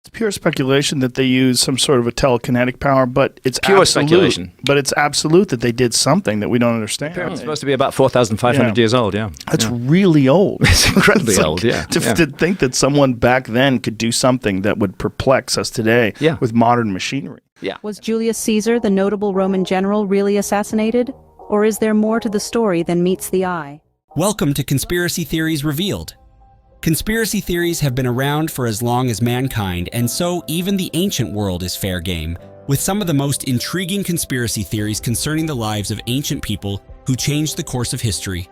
It's pure speculation that they use some sort of a telekinetic power, but it's Pure absolute, speculation. But it's absolute that they did something that we don't understand. It's supposed to be about 4,500 years old, yeah. That's really old. It's incredibly It's like, old, yeah. To think that someone back then could do something that would perplex us today with modern machinery. Yeah. Was Julius Caesar, the notable Roman general, really assassinated? Or is there more to the story than meets the eye? Welcome to Conspiracy Theories Revealed. Conspiracy theories have been around for as long as mankind, and so even the ancient world is fair game, with some of the most intriguing conspiracy theories concerning the lives of ancient people who changed the course of history.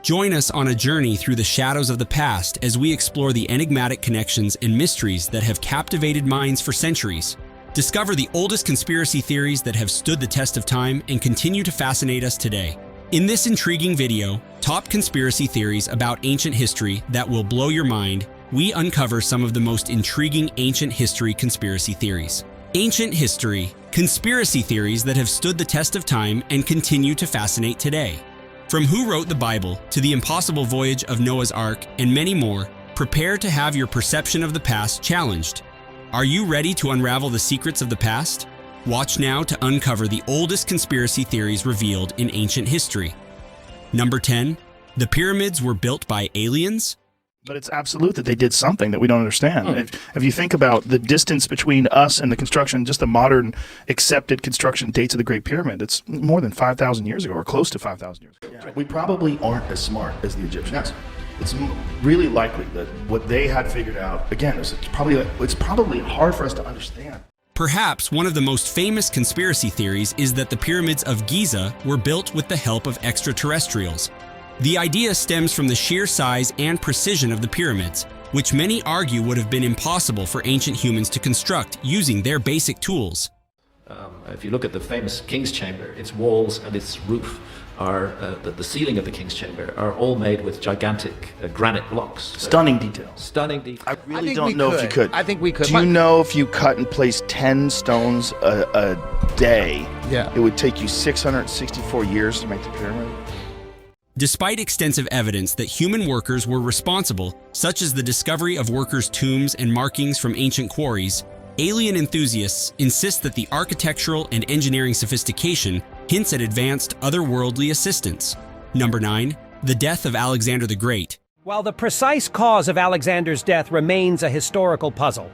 Join us on a journey through the shadows of the past as we explore the enigmatic connections and mysteries that have captivated minds for centuries. Discover the oldest conspiracy theories that have stood the test of time and continue to fascinate us today. In this intriguing video, Top Conspiracy Theories about Ancient History That Will Blow Your Mind, we uncover some of the most intriguing ancient history conspiracy theories. Ancient history, conspiracy theories that have stood the test of time and continue to fascinate today. From who wrote the Bible to the impossible voyage of Noah's Ark and many more, prepare to have your perception of the past challenged. Are you ready to unravel the secrets of the past? Watch now to uncover the oldest conspiracy theories revealed in ancient history. Number 10. The pyramids were built by aliens? But it's absolute that they did something that we don't understand. If you think about the distance between us and the construction, just the modern accepted construction dates of the Great Pyramid, it's more than 5,000 years ago, or close to 5,000 years ago. Yeah. We probably aren't as smart as the Egyptians. It's really likely that what they had figured out, again, it's probably hard for us to understand. Perhaps one of the most famous conspiracy theories is that the pyramids of Giza were built with the help of extraterrestrials. The idea stems from the sheer size and precision of the pyramids, which many argue would have been impossible for ancient humans to construct using their basic tools. If you look at the famous King's Chamber, its walls and its roof are, the ceiling of the King's Chamber are all made with gigantic granite blocks. Stunning detail. Stunning detail. I really don't know if you could. I think we could. Do you know if you cut and place 10 stones a day, it would take you 664 years to make the pyramid? Despite extensive evidence that human workers were responsible, such as the discovery of workers' tombs and markings from ancient quarries, alien enthusiasts insist that the architectural and engineering sophistication hints at advanced otherworldly assistance. Number 9. The death of Alexander the Great. While the precise cause of Alexander's death remains a historical puzzle,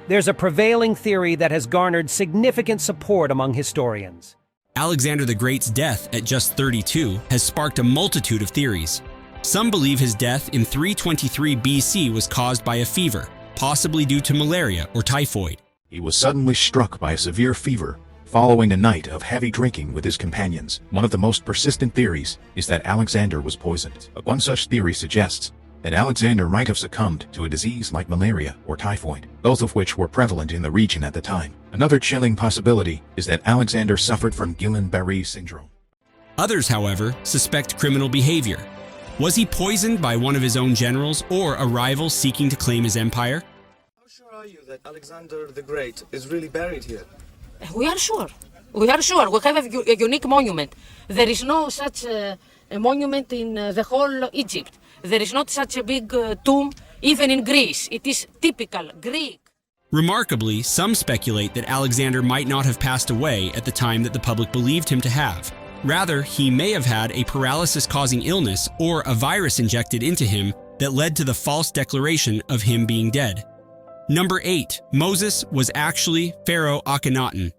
there's a prevailing theory that has garnered significant support among historians. Alexander the Great's death at just 32 has sparked a multitude of theories. Some believe his death in 323 BC was caused by a fever, possibly due to malaria or typhoid. He was suddenly struck by a severe fever, following a night of heavy drinking with his companions. One of the most persistent theories is that Alexander was poisoned. One such theory suggests that Alexander might have succumbed to a disease like malaria or typhoid, both of which were prevalent in the region at the time. Another chilling possibility is that Alexander suffered from Guillain-Barré syndrome. Others, however, suspect criminal behavior. Was he poisoned by one of his own generals or a rival seeking to claim his empire? How sure are you that Alexander the Great is really buried here? We are sure. We are sure. We have a unique monument. There is no such a monument in the whole Egypt. There is not such a big tomb, even in Greece. It is typical Greek. Remarkably, some speculate that Alexander might not have passed away at the time that the public believed him to have. Rather, he may have had a paralysis-causing illness or a virus injected into him that led to the false declaration of him being dead. Number 8. Moses was actually Pharaoh Akhenaten.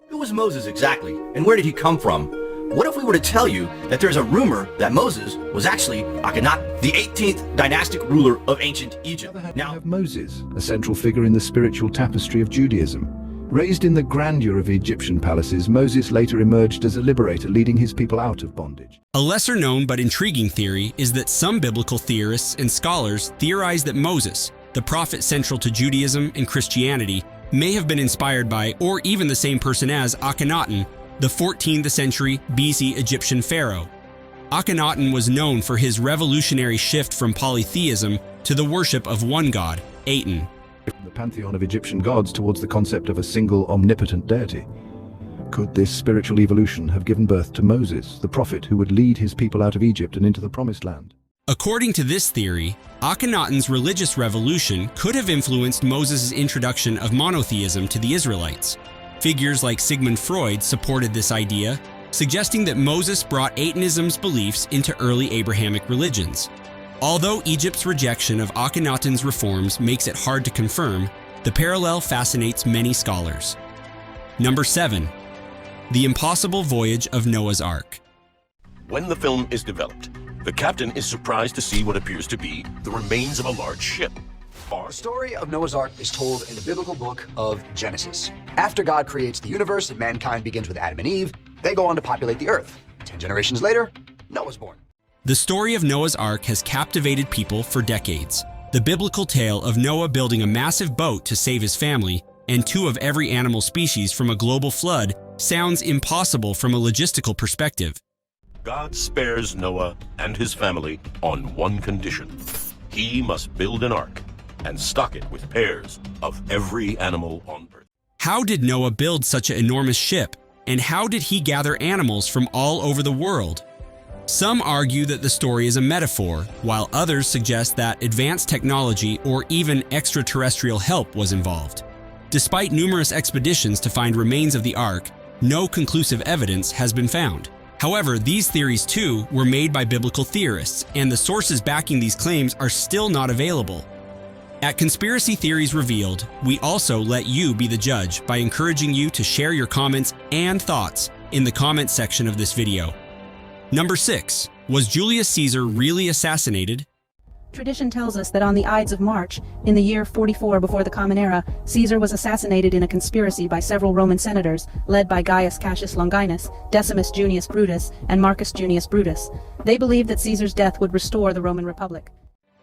Who was Moses exactly, and where did he come from? What if we were to tell you that there's a rumor that Moses was actually Akhenaten, the 18th dynastic ruler of ancient Egypt? Now, have Moses, a central figure in the spiritual tapestry of Judaism. Raised in the grandeur of Egyptian palaces, Moses later emerged as a liberator, leading his people out of bondage. A lesser-known but intriguing theory is that some biblical theorists and scholars theorize that Moses, the prophet central to Judaism and Christianity, may have been inspired by, or even the same person as, Akhenaten, the 14th century BC Egyptian pharaoh. Akhenaten was known for his revolutionary shift from polytheism to the worship of one god, Aten. The pantheon of Egyptian gods towards the concept of a single omnipotent deity. Could this spiritual evolution have given birth to Moses, the prophet who would lead his people out of Egypt and into the Promised Land? According to this theory, Akhenaten's religious revolution could have influenced Moses' introduction of monotheism to the Israelites. Figures like Sigmund Freud supported this idea, suggesting that Moses brought Atenism's beliefs into early Abrahamic religions. Although Egypt's rejection of Akhenaten's reforms makes it hard to confirm, the parallel fascinates many scholars. Number 7. The impossible voyage of Noah's Ark. When the film is developed, the captain is surprised to see what appears to be the remains of a large ship. The story of Noah's Ark is told in the biblical book of Genesis. After God creates the universe and mankind begins with Adam and Eve, they go on to populate the earth. 10 generations later, Noah's born. The story of Noah's Ark has captivated people for decades. The biblical tale of Noah building a massive boat to save his family and 2 of every animal species from a global flood sounds impossible from a logistical perspective. God spares Noah and his family on one condition. He must build an ark and stock it with pairs of every animal on earth. How did Noah build such an enormous ship, and how did he gather animals from all over the world? Some argue that the story is a metaphor, while others suggest that advanced technology or even extraterrestrial help was involved. Despite numerous expeditions to find remains of the Ark, no conclusive evidence has been found. However, these theories too were made by biblical theorists, and the sources backing these claims are still not available. At Conspiracy Theories Revealed, we also let you be the judge by encouraging you to share your comments and thoughts in the comments section of this video. Number 6. Was Julius Caesar really assassinated? Tradition tells us that on the Ides of March, in the year 44 before the Common Era, Caesar was assassinated in a conspiracy by several Roman senators, led by Gaius Cassius Longinus, Decimus Junius Brutus, and Marcus Junius Brutus. They believed that Caesar's death would restore the Roman Republic.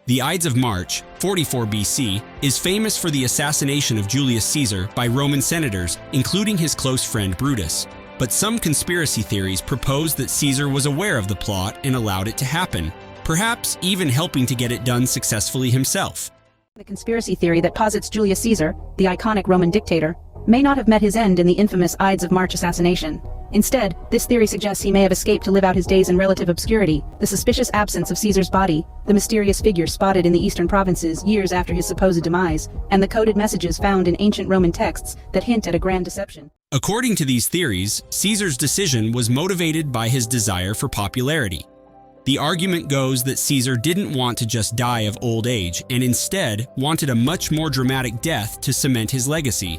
The Ides of March, 44 BC, is famous for the assassination of Julius Caesar by Roman senators, including his close friend Brutus. But some conspiracy theories propose that Caesar was aware of the plot and allowed it to happen, perhaps even helping to get it done successfully himself. The conspiracy theory that posits Julius Caesar, the iconic Roman dictator, may not have met his end in the infamous Ides of March assassination. Instead, this theory suggests he may have escaped to live out his days in relative obscurity. The suspicious absence of Caesar's body, the mysterious figure spotted in the eastern provinces years after his supposed demise, and the coded messages found in ancient Roman texts that hint at a grand deception. According to these theories, Caesar's decision was motivated by his desire for popularity. The argument goes that Caesar didn't want to just die of old age and instead wanted a much more dramatic death to cement his legacy.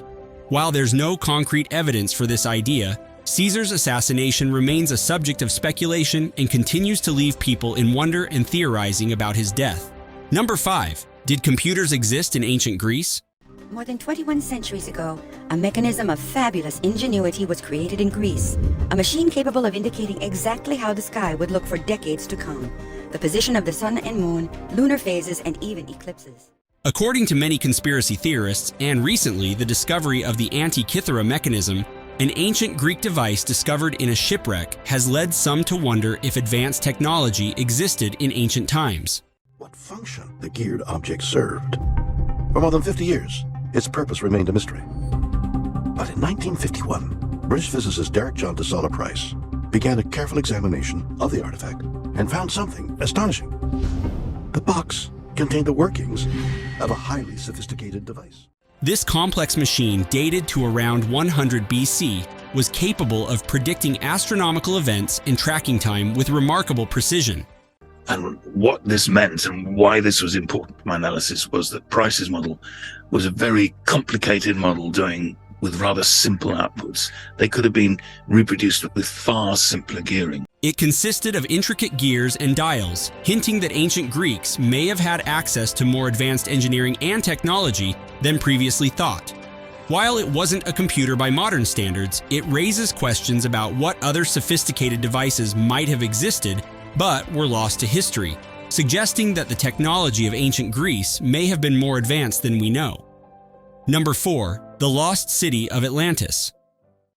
While there's no concrete evidence for this idea, Caesar's assassination remains a subject of speculation and continues to leave people in wonder and theorizing about his death. Number 5. Did computers exist in ancient Greece? More than 21 centuries ago, a mechanism of fabulous ingenuity was created in Greece. A machine capable of indicating exactly how the sky would look for decades to come. The position of the sun and moon, lunar phases, and even eclipses. According to many conspiracy theorists, and recently the discovery of the Antikythera mechanism, an ancient Greek device discovered in a shipwreck has led some to wonder if advanced technology existed in ancient times. What function the geared object served? For more than 50 years, its purpose remained a mystery. But in 1951, British physicist Derek John de Solla Price began a careful examination of the artifact and found something astonishing. The box contained the workings of a highly sophisticated device. This complex machine, dated to around 100 BC, was capable of predicting astronomical events and tracking time with remarkable precision. And what this meant and why this was important to my analysis was that Price's model was a very complicated model doing with rather simple outputs. They could have been reproduced with far simpler gearing. It consisted of intricate gears and dials, hinting that ancient Greeks may have had access to more advanced engineering and technology than previously thought. While it wasn't a computer by modern standards, it raises questions about what other sophisticated devices might have existed but were lost to history, suggesting that the technology of ancient Greece may have been more advanced than we know. Number 4. The Lost City of Atlantis.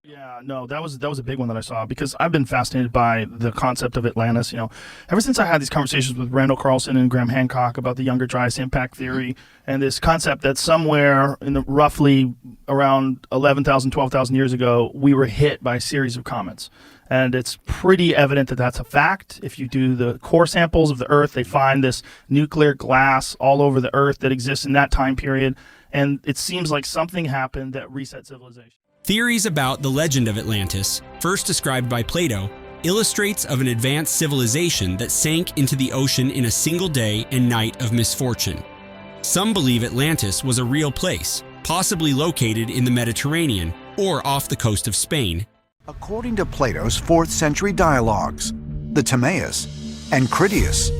Yeah, No, that was a big one that I saw because I've been fascinated by the concept of Atlantis. You know, ever since I had these conversations with Randall Carlson and Graham Hancock about the Younger Dryas impact theory and this concept that somewhere in the roughly around 11,000, 12,000 years ago, we were hit by a series of comets. And it's pretty evident that that's a fact. If you do the core samples of the Earth, they find this nuclear glass all over the Earth that exists in that time period. And it seems like something happened that reset civilization. Theories about the legend of Atlantis, first described by Plato, illustrates of an advanced civilization that sank into the ocean in a single day and night of misfortune. Some believe Atlantis was a real place, possibly located in the Mediterranean or off the coast of Spain. According to Plato's 4th century dialogues, the Timaeus and Critias,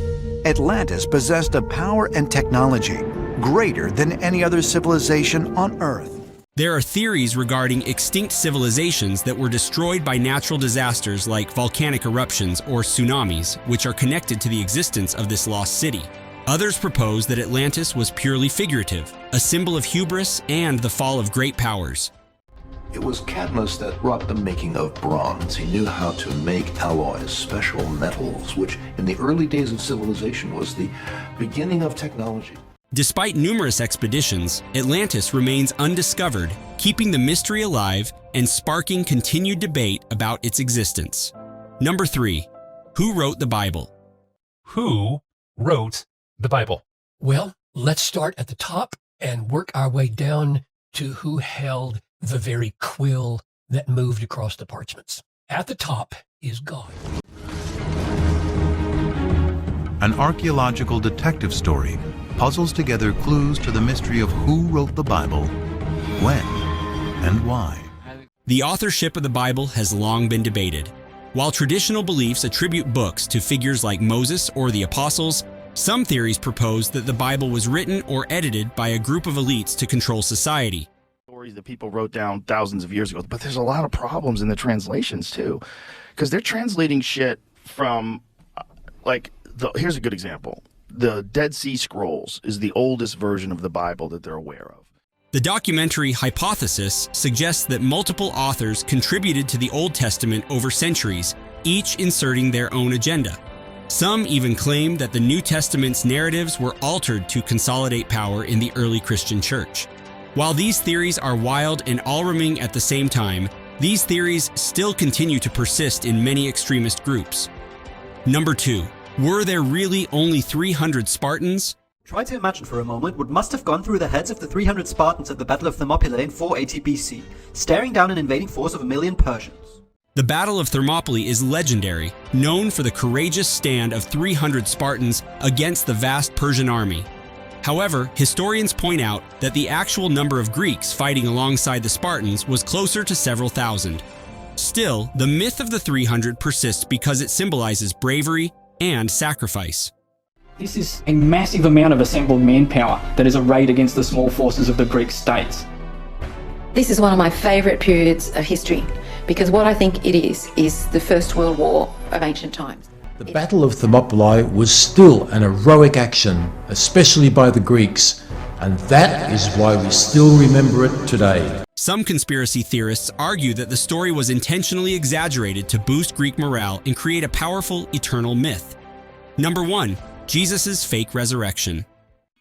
Atlantis possessed a power and technology greater than any other civilization on Earth. There are theories regarding extinct civilizations that were destroyed by natural disasters like volcanic eruptions or tsunamis, which are connected to the existence of this lost city. Others propose that Atlantis was purely figurative, a symbol of hubris and the fall of great powers. It was Cadmus that wrought the making of bronze. He knew how to make alloys, special metals, which in the early days of civilization was the beginning of technology. Despite numerous expeditions, Atlantis remains undiscovered, keeping the mystery alive and sparking continued debate about its existence. Number 3. Who wrote the Bible? Who wrote the Bible? Well, let's start at the top and work our way down to who held the very quill that moved across the parchments. At the top is God. An archaeological detective story puzzles together clues to the mystery of who wrote the Bible, when, and why. The authorship of the Bible has long been debated. While traditional beliefs attribute books to figures like Moses or the Apostles, some theories propose that the Bible was written or edited by a group of elites to control society. Stories that people wrote down thousands of years ago, but there's a lot of problems in the translations too, because they're translating shit from, here's a good example. The Dead Sea Scrolls is the oldest version of the Bible that they're aware of. The documentary Hypothesis suggests that multiple authors contributed to the Old Testament over centuries, each inserting their own agenda. Some even claim that the New Testament's narratives were altered to consolidate power in the early Christian church. While these theories are wild and alarming at the same time, these theories still continue to persist in many extremist groups. Number 2. Were there really only 300 Spartans? Try to imagine for a moment what must have gone through the heads of the 300 Spartans at the Battle of Thermopylae in 480 BC, staring down an invading force of 1 million Persians. The Battle of Thermopylae is legendary, known for the courageous stand of 300 Spartans against the vast Persian army. However, historians point out that the actual number of Greeks fighting alongside the Spartans was closer to several thousand. Still, the myth of the 300 persists because it symbolizes bravery and sacrifice. This is a massive amount of assembled manpower that is arrayed against the small forces of the Greek states. This is one of my favourite periods of history because what I think it is the First World War of ancient times. The Battle of Thermopylae was still an heroic action, especially by the Greeks, and that is why we still remember it today. Some conspiracy theorists argue that the story was intentionally exaggerated to boost Greek morale and create a powerful eternal myth. Number 1. Jesus' fake resurrection.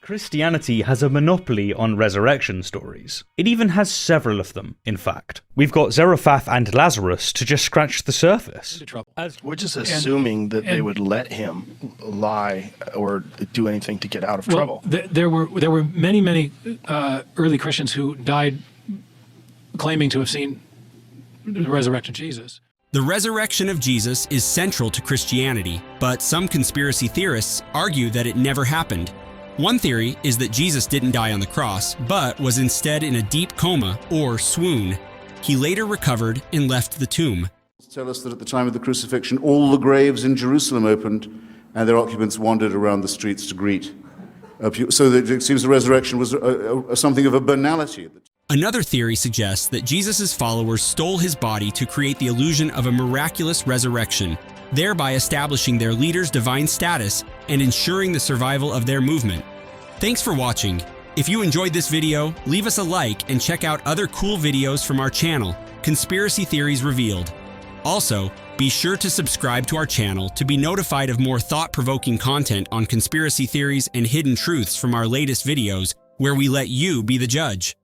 Christianity has a monopoly on resurrection stories. It even has several of them, in fact. We've got Zarephath and Lazarus to just scratch the surface. We're just assuming that they would let him lie or do anything to get out of trouble. There were many early Christians who died claiming to have seen the resurrected Jesus. The resurrection of Jesus is central to Christianity, but some conspiracy theorists argue that it never happened. One theory is that Jesus didn't die on the cross, but was instead in a deep coma or swoon. He later recovered and left the tomb. Tell us that at the time of the crucifixion, all the graves in Jerusalem opened and their occupants wandered around the streets to greet. So that it seems the resurrection was something of a banality. Another theory suggests that Jesus' followers stole his body to create the illusion of a miraculous resurrection, thereby establishing their leader's divine status and ensuring the survival of their movement. Thanks for watching. If you enjoyed this video, leave us a like and check out other cool videos from our channel. Conspiracy Theories Revealed. Also, be sure to subscribe to our channel to be notified of more thought-provoking content on conspiracy theories and hidden truths from our latest videos, where we let you be the judge.